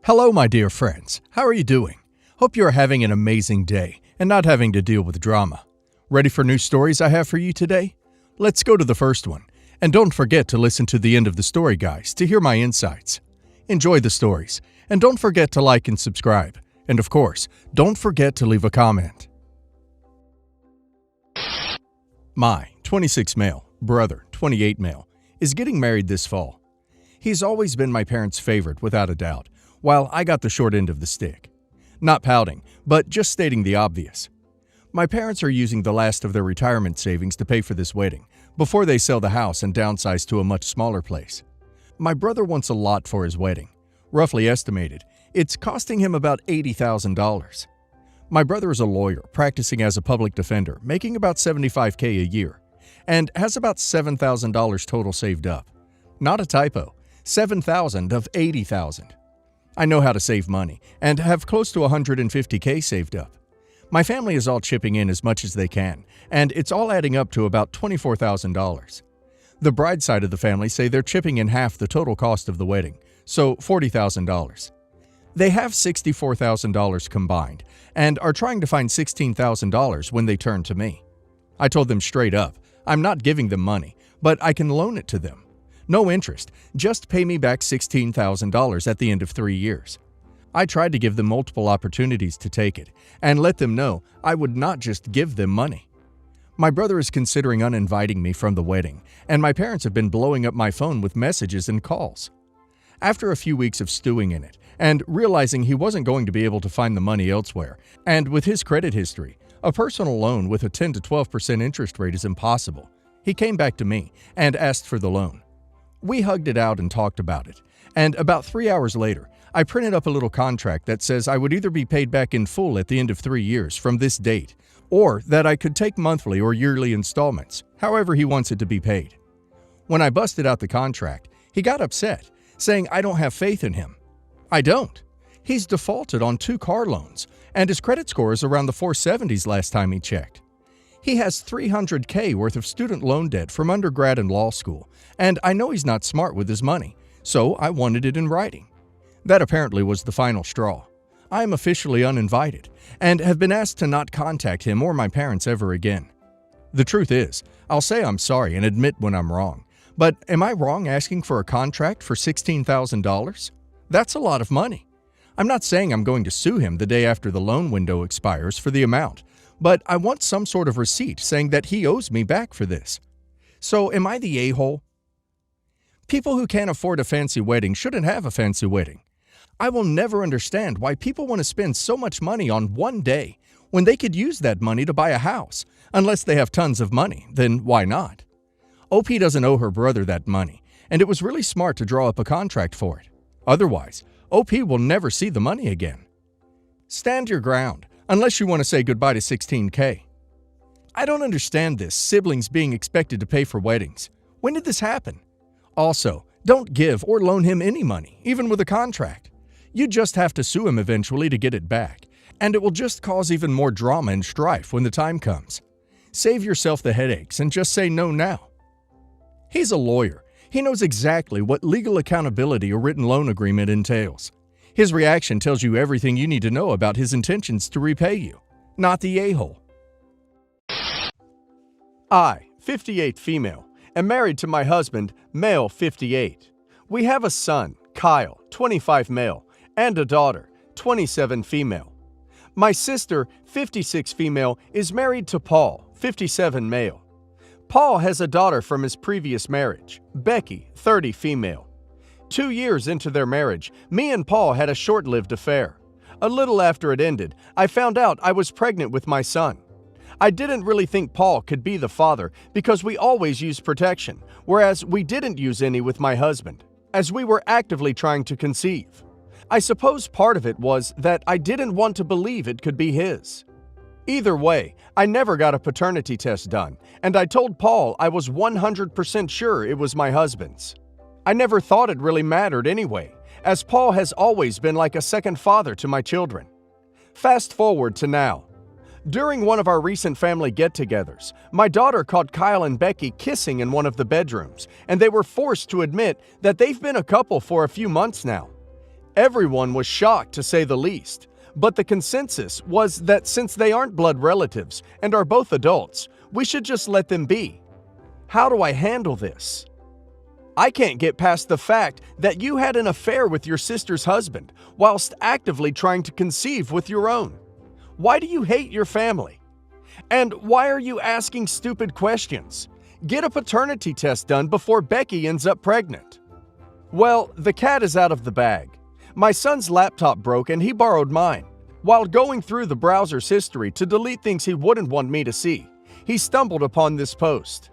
Hello, my dear friends. How are you doing? Hope you are having an amazing day and not having to deal with drama. Ready for new stories I have for you today? Let's go to the first one. And don't forget to listen to the end of the story, guys, to hear my insights. Enjoy the stories. And don't forget to like and subscribe. And of course, don't forget to leave a comment. My 26 male brother, 28 male, is getting married this fall. He's always been my parents' favorite without a doubt, while I got the short end of the stick. Not pouting, but just stating the obvious. My parents are using the last of their retirement savings to pay for this wedding, before they sell the house and downsize to a much smaller place. My brother wants a lot for his wedding. Roughly estimated, it's costing him about $80,000. My brother is a lawyer, practicing as a public defender, making about $75K a year, and has about $7,000 total saved up. Not a typo, $7,000 of $80,000. I know how to save money, and have close to $150K saved up. My family is all chipping in as much as they can, and it's all adding up to about $24,000. The bride side of the family say they're chipping in half the total cost of the wedding, so $40,000. They have $64,000 combined, and are trying to find $16,000 when they turn to me. I told them straight up, I'm not giving them money, but I can loan it to them. No interest, just pay me back $16,000 at the end of 3 years. I tried to give them multiple opportunities to take it, and let them know I would not just give them money. My brother is considering uninviting me from the wedding, and my parents have been blowing up my phone with messages and calls. After a few weeks of stewing in it, and realizing he wasn't going to be able to find the money elsewhere, and with his credit history, a personal loan with a 10 to 12% interest rate is impossible, he came back to me and asked for the loan. We hugged it out and talked about it, and about 3 hours later, I printed up a little contract that says I would either be paid back in full at the end of 3 years from this date, or that I could take monthly or yearly installments, however he wants it to be paid. When I busted out the contract, he got upset, saying I don't have faith in him. I don't. He's defaulted on 2 car loans, and his credit score is around the 470s last time he checked. He has $300K worth of student loan debt from undergrad and law school, and I know he's not smart with his money, so I wanted it in writing. That apparently was the final straw. I am officially uninvited, and have been asked to not contact him or my parents ever again. The truth is, I'll say I'm sorry and admit when I'm wrong, but am I wrong asking for a contract for $16,000? That's a lot of money. I'm not saying I'm going to sue him the day after the loan window expires for the amount, but I want some sort of receipt saying that he owes me back for this. So am I the a-hole? People who can't afford a fancy wedding shouldn't have a fancy wedding. I will never understand why people want to spend so much money on one day when they could use that money to buy a house. Unless they have tons of money, then why not? OP doesn't owe her brother that money, and it was really smart to draw up a contract for it. Otherwise, OP will never see the money again. Stand your ground, unless you want to say goodbye to $16K. I don't understand this, siblings being expected to pay for weddings. When did this happen? Also, don't give or loan him any money, even with a contract. You just have to sue him eventually to get it back, and it will just cause even more drama and strife when the time comes. Save yourself the headaches and just say no now. He's a lawyer. He knows exactly what legal accountability a written loan agreement entails. His reaction tells you everything you need to know about his intentions to repay you, not the a-hole. I, 58 female, am married to my husband, male 58. We have a son, Kyle, 25 male, and a daughter, 27 female. My sister, 56 female, is married to Paul, 57 male. Paul has a daughter from his previous marriage, Becky, 30 female. 2 years into their marriage, me and Paul had a short-lived affair. A little after it ended, I found out I was pregnant with my son. I didn't really think Paul could be the father because we always used protection, whereas we didn't use any with my husband, as we were actively trying to conceive. I suppose part of it was that I didn't want to believe it could be his. Either way, I never got a paternity test done, and I told Paul I was 100% sure it was my husband's. I never thought it really mattered anyway, as Paul has always been like a second father to my children. Fast forward to now. During one of our recent family get-togethers, my daughter caught Kyle and Becky kissing in one of the bedrooms, and they were forced to admit that they've been a couple for a few months now. Everyone was shocked, to say the least, but the consensus was that since they aren't blood relatives and are both adults, we should just let them be. How do I handle this? I can't get past the fact that you had an affair with your sister's husband whilst actively trying to conceive with your own. Why do you hate your family? And why are you asking stupid questions? Get a paternity test done before Becky ends up pregnant. Well, the cat is out of the bag. My son's laptop broke and he borrowed mine. While going through the browser's history to delete things he wouldn't want me to see, he stumbled upon this post.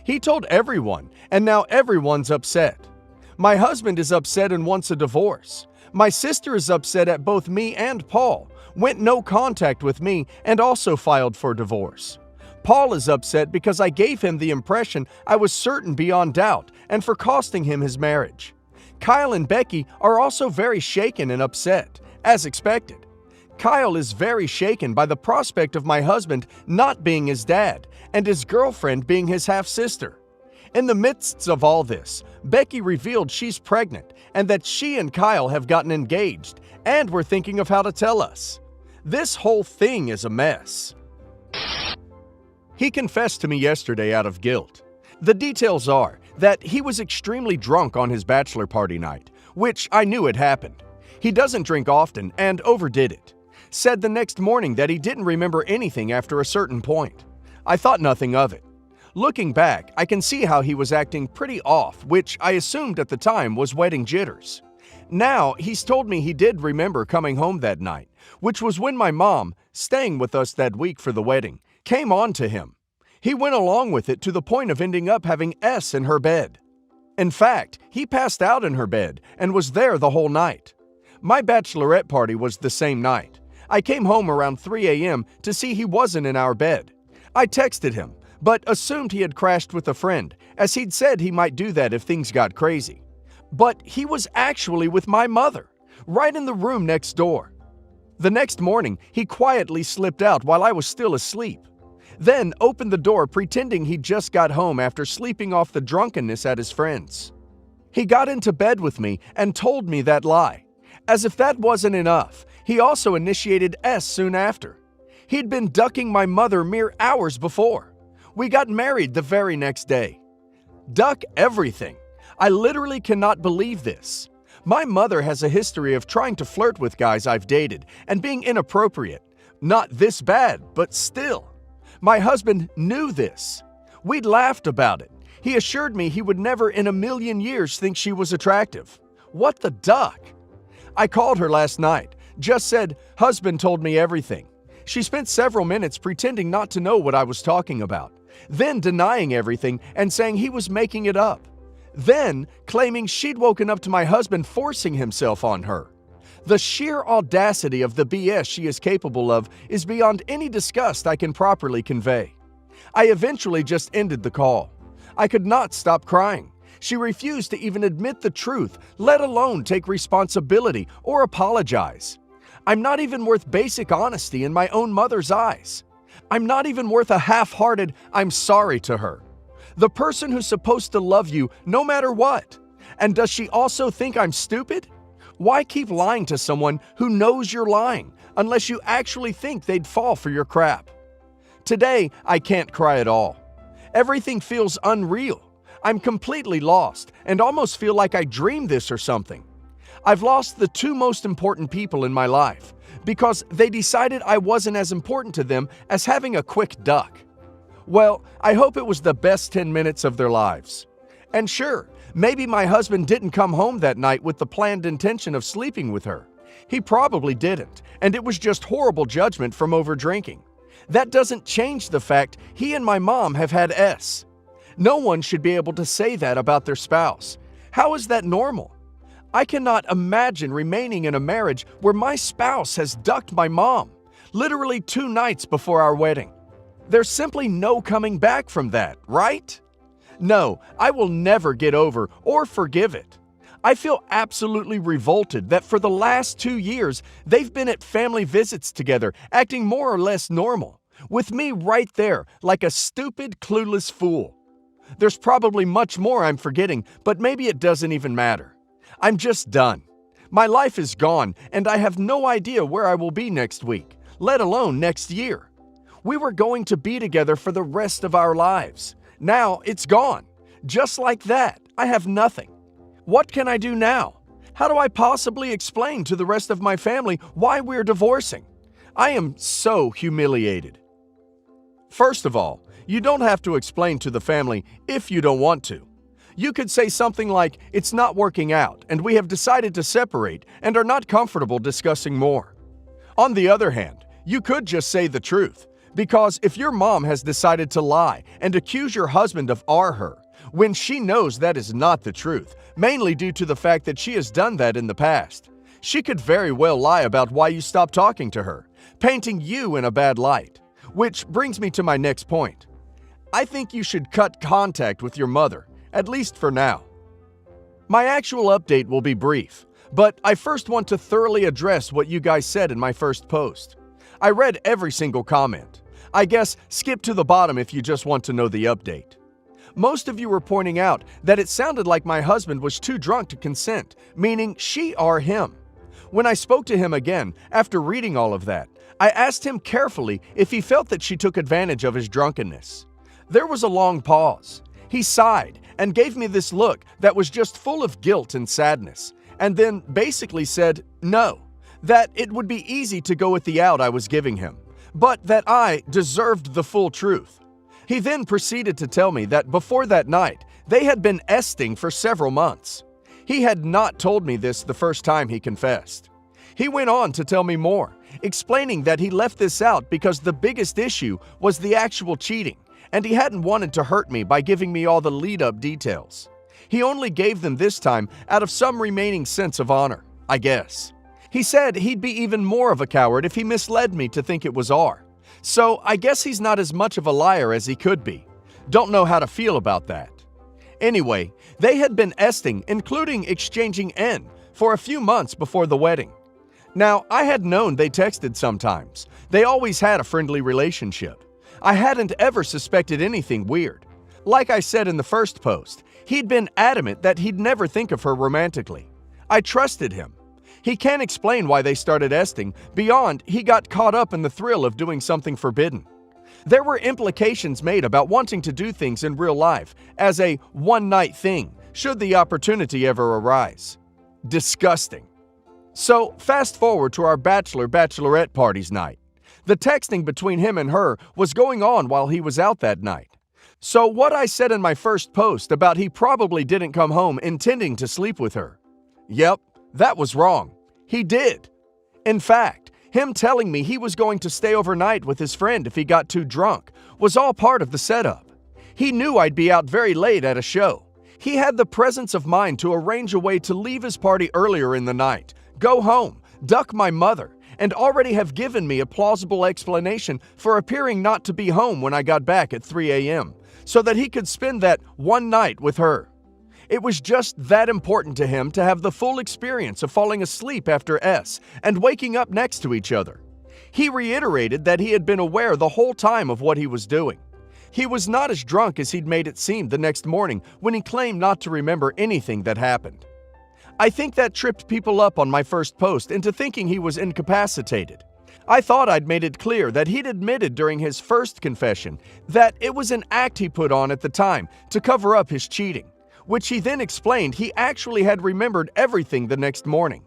He told everyone, and now everyone's upset. My husband is upset and wants a divorce. My sister is upset at both me and Paul, went no contact with me, and also filed for divorce. Paul is upset because I gave him the impression I was certain beyond doubt and for costing him his marriage. Kyle and Becky are also very shaken and upset, as expected. Kyle is very shaken by the prospect of my husband not being his dad and his girlfriend being his half-sister. In the midst of all this, Becky revealed she's pregnant and that she and Kyle have gotten engaged and were thinking of how to tell us. This whole thing is a mess. He confessed to me yesterday out of guilt. The details are that he was extremely drunk on his bachelor party night, which I knew had happened. He doesn't drink often and overdid it. Said the next morning that he didn't remember anything after a certain point. I thought nothing of it. Looking back, I can see how he was acting pretty off, which I assumed at the time was wedding jitters. Now, he's told me he did remember coming home that night, which was when my mom, staying with us that week for the wedding, came on to him. He went along with it to the point of ending up having S in her bed. In fact, he passed out in her bed and was there the whole night. My bachelorette party was the same night. I came home around 3 a.m. to see he wasn't in our bed. I texted him, but assumed he had crashed with a friend, as he'd said he might do that if things got crazy. But he was actually with my mother, right in the room next door. The next morning, he quietly slipped out while I was still asleep. Then opened the door pretending he just got home after sleeping off the drunkenness at his friend's. He got into bed with me and told me that lie. As if that wasn't enough, he also initiated S soon after. He'd been ducking my mother mere hours before. We got married the very next day. Duck everything. I literally cannot believe this. My mother has a history of trying to flirt with guys I've dated and being inappropriate. Not this bad, but still. My husband knew this. We'd laughed about it. He assured me he would never in a million years think she was attractive. What the duck? I called her last night, just said, "Husband told me everything." She spent several minutes pretending not to know what I was talking about, then denying everything and saying he was making it up, then claiming she'd woken up to my husband forcing himself on her. The sheer audacity of the BS she is capable of is beyond any disgust I can properly convey. I eventually just ended the call. I could not stop crying. She refused to even admit the truth, let alone take responsibility or apologize. I'm not even worth basic honesty in my own mother's eyes. I'm not even worth a half-hearted "I'm sorry" to her. The person who's supposed to love you no matter what. And does she also think I'm stupid? Why keep lying to someone who knows you're lying unless you actually think they'd fall for your crap? Today, I can't cry at all. Everything feels unreal. I'm completely lost and almost feel like I dreamed this or something. I've lost the two most important people in my life because they decided I wasn't as important to them as having a quick duck. Well, I hope it was the best 10 minutes of their lives. And sure, maybe my husband didn't come home that night with the planned intention of sleeping with her. He probably didn't, and it was just horrible judgment from overdrinking. That doesn't change the fact he and my mom have had S. No one should be able to say that about their spouse. How is that normal? I cannot imagine remaining in a marriage where my spouse has ducked my mom, literally 2 nights before our wedding. There's simply no coming back from that, right? No, I will never get over or forgive it. I feel absolutely revolted that for the last 2 years, they've been at family visits together, acting more or less normal, with me right there like a stupid, clueless fool. There's probably much more I'm forgetting, but maybe it doesn't even matter. I'm just done. My life is gone, and I have no idea where I will be next week, let alone next year. We were going to be together for the rest of our lives. Now it's gone. Just like that, I have nothing. What can I do now? How do I possibly explain to the rest of my family why we're divorcing? I am so humiliated. First of all, you don't have to explain to the family if you don't want to. You could say something like, "It's not working out, and we have decided to separate and are not comfortable discussing more." On the other hand, you could just say the truth, because if your mom has decided to lie and accuse your husband of her, when she knows that is not the truth, mainly due to the fact that she has done that in the past, she could very well lie about why you stopped talking to her, painting you in a bad light. Which brings me to my next point. I think you should cut contact with your mother, at least for now. My actual update will be brief, but I first want to thoroughly address what you guys said in my first post. I read every single comment. I guess skip to the bottom if you just want to know the update. Most of you were pointing out that it sounded like my husband was too drunk to consent, meaning she or him. When I spoke to him again, after reading all of that, I asked him carefully if he felt that she took advantage of his drunkenness. There was a long pause. He sighed and gave me this look that was just full of guilt and sadness, and then basically said no, that it would be easy to go with the out I was giving him, but that I deserved the full truth. He then proceeded to tell me that before that night, they had been esting for several months. He had not told me this the first time he confessed. He went on to tell me more, explaining that he left this out because the biggest issue was the actual cheating, and he hadn't wanted to hurt me by giving me all the lead-up details. He only gave them this time out of some remaining sense of honor, I guess. He said he'd be even more of a coward if he misled me to think it was R. So I guess he's not as much of a liar as he could be. Don't know how to feel about that. Anyway, they had been esting, including exchanging N, for a few months before the wedding. Now, I had known they texted sometimes. They always had a friendly relationship. I hadn't ever suspected anything weird. Like I said in the first post, he'd been adamant that he'd never think of her romantically. I trusted him. He can't explain why they started esting beyond he got caught up in the thrill of doing something forbidden. There were implications made about wanting to do things in real life as a one-night thing, should the opportunity ever arise. Disgusting. So, fast forward to our bachelorette parties night. The texting between him and her was going on while he was out that night. So what I said in my first post about he probably didn't come home intending to sleep with her. Yep, that was wrong. He did. In fact, him telling me he was going to stay overnight with his friend if he got too drunk was all part of the setup. He knew I'd be out very late at a show. He had the presence of mind to arrange a way to leave his party earlier in the night, go home, duck my mother, and already have given me a plausible explanation for appearing not to be home when I got back at 3 a.m., so that he could spend that one night with her. It was just that important to him to have the full experience of falling asleep after S and waking up next to each other. He reiterated that he had been aware the whole time of what he was doing. He was not as drunk as he'd made it seem the next morning when he claimed not to remember anything that happened. I think that tripped people up on my first post into thinking he was incapacitated. I thought I'd made it clear that he'd admitted during his first confession that it was an act he put on at the time to cover up his cheating, which he then explained he actually had remembered everything the next morning.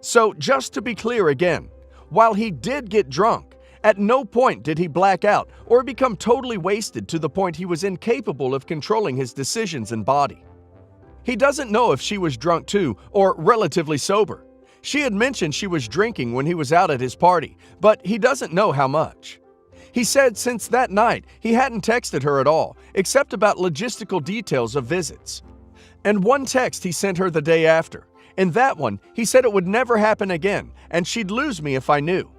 So just to be clear again, while he did get drunk, at no point did he black out or become totally wasted to the point he was incapable of controlling his decisions and body. He doesn't know if she was drunk too or relatively sober. She had mentioned she was drinking when he was out at his party, but he doesn't know how much. He said since that night he hadn't texted her at all, except about logistical details of visits. And one text he sent her the day after. In that one, he said it would never happen again and she'd lose me if I knew.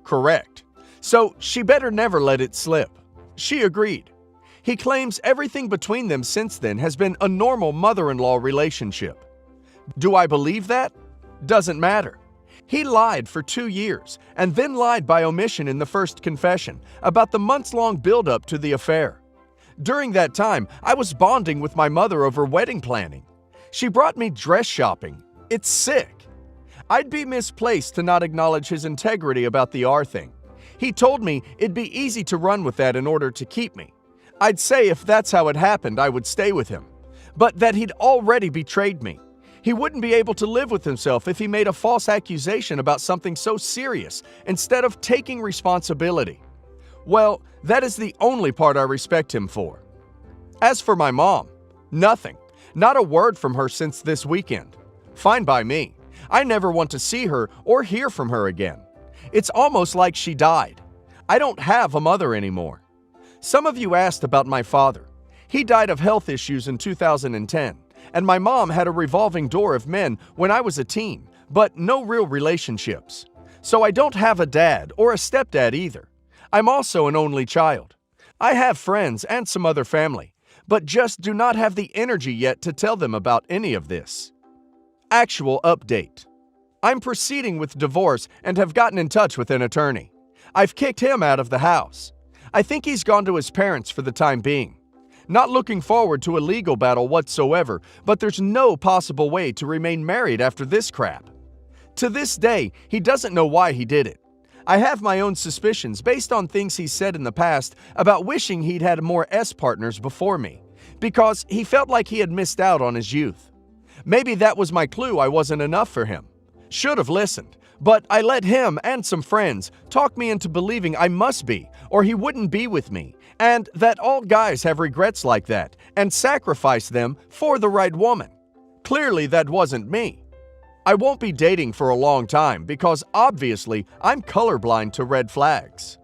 Correct. So she better never let it slip. She agreed. He claims everything between them since then has been a normal mother-in-law relationship. Do I believe that? Doesn't matter. He lied for 2 years and then lied by omission in the first confession about the months-long build-up to the affair. During that time, I was bonding with my mother over wedding planning. She brought me dress shopping. It's sick. I'd be misplaced to not acknowledge his integrity about the R thing. He told me it'd be easy to run with that in order to keep me. I'd say if that's how it happened, I would stay with him. But that he'd already betrayed me. He wouldn't be able to live with himself if he made a false accusation about something so serious instead of taking responsibility. Well, that is the only part I respect him for. As for my mom, nothing. Not a word from her since this weekend. Fine by me. I never want to see her or hear from her again. It's almost like she died. I don't have a mother anymore. Some of you asked about my father. He died of health issues in 2010, and my mom had a revolving door of men when I was a teen, but no real relationships. So I don't have a dad or a stepdad either. I'm also an only child. I have friends and some other family, but just do not have the energy yet to tell them about any of this. Actual update. I'm proceeding with divorce and have gotten in touch with an attorney. I've kicked him out of the house. I think he's gone to his parents for the time being. Not looking forward to a legal battle whatsoever, but there's no possible way to remain married after this crap. To this day, he doesn't know why he did it. I have my own suspicions based on things he's said in the past about wishing he'd had more S-partners before me, because he felt like he had missed out on his youth. Maybe that was my clue I wasn't enough for him. Should have listened, but I let him and some friends talk me into believing I must be, or he wouldn't be with me, and that all guys have regrets like that and sacrifice them for the right woman. Clearly, that wasn't me. I won't be dating for a long time because obviously I'm colorblind to red flags.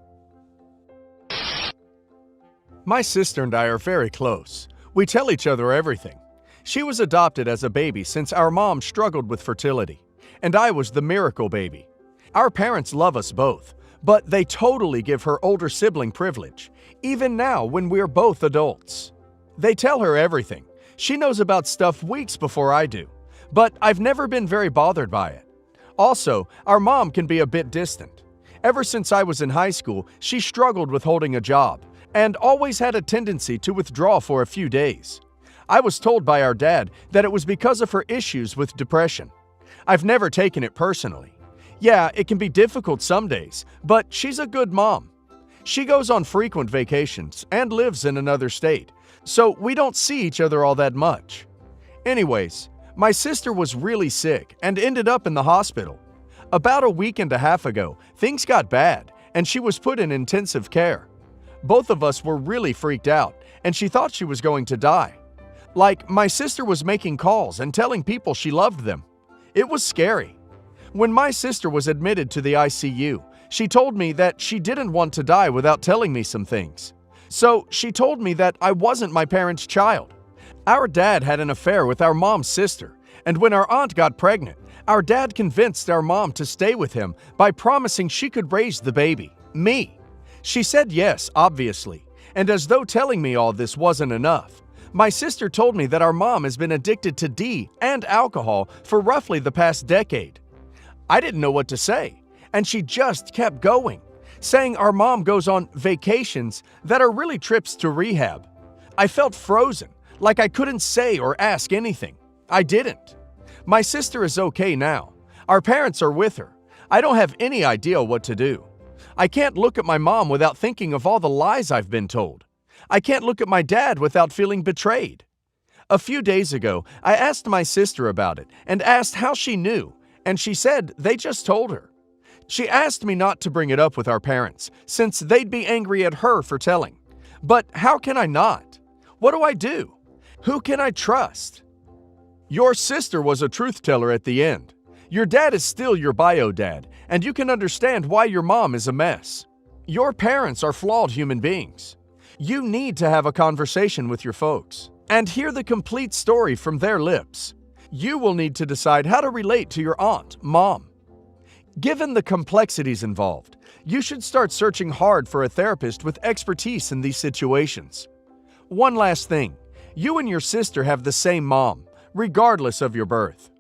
My sister and I are very close. We tell each other everything. She was adopted as a baby since our mom struggled with fertility, and I was the miracle baby. Our parents love us both, but they totally give her older sibling privilege, even now when we're both adults. They tell her everything. She knows about stuff weeks before I do, but I've never been very bothered by it. Also, our mom can be a bit distant. Ever since I was in high school, she struggled with holding a job and always had a tendency to withdraw for a few days. I was told by our dad that it was because of her issues with depression. I've never taken it personally. Yeah, it can be difficult some days, but she's a good mom. She goes on frequent vacations and lives in another state, so we don't see each other all that much. Anyways, my sister was really sick and ended up in the hospital. About a week and a half ago, things got bad and she was put in intensive care. Both of us were really freaked out and she thought she was going to die. Like, my sister was making calls and telling people she loved them. It was scary. When my sister was admitted to the ICU, she told me that she didn't want to die without telling me some things. So she told me that I wasn't my parents' child. Our dad had an affair with our mom's sister, and when our aunt got pregnant, our dad convinced our mom to stay with him by promising she could raise the baby, me. She said yes, obviously, and as though telling me all this wasn't enough, my sister told me that our mom has been addicted to D and alcohol for roughly the past decade. I didn't know what to say, and she just kept going, saying our mom goes on vacations that are really trips to rehab. I felt frozen, like I couldn't say or ask anything. I didn't. My sister is okay now. Our parents are with her. I don't have any idea what to do. I can't look at my mom without thinking of all the lies I've been told. I can't look at my dad without feeling betrayed. A few days ago, I asked my sister about it and asked how she knew, and she said they just told her. She asked me not to bring it up with our parents, since they'd be angry at her for telling. But how can I not? What do I do? Who can I trust? Your sister was a truth teller at the end. Your dad is still your bio dad, and you can understand why your mom is a mess. Your parents are flawed human beings. You need to have a conversation with your folks and hear the complete story from their lips. You will need to decide how to relate to your aunt, mom. Given the complexities involved, you should start searching hard for a therapist with expertise in these situations. One last thing, you and your sister have the same mom, regardless of your birth.